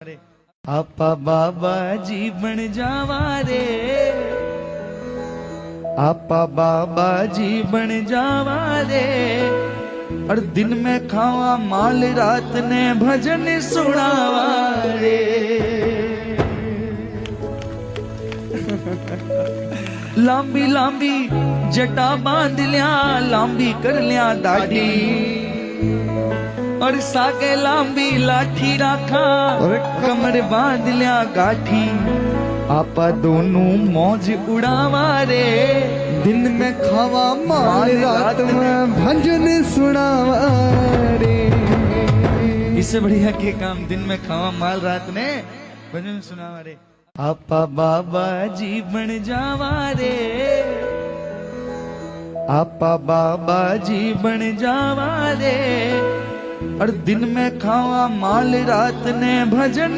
आपा बाबा जी बन जावा रे, आपा बाबा जी बन जावा रे। और दिन में खावा माल रात ने भजन सुनावा रे। लांबी लांबी जटा बांध लिया, लांबी कर लिया दाढ़ी, और सागे लांबी लाठी राखा, और कमर बांध लिया गाठी। आपा दोनों मौज उड़ावा रे, दिन में खावा माल रात में भजन सुनावा रे। इससे बढ़िया के काम, दिन में खावा माल रात ने भजन सुनावा रे। आपा बाबा जी बन जावा रे, आपा बाबा जी बन जावा रे। और दिन में खावा माल रात ने भजन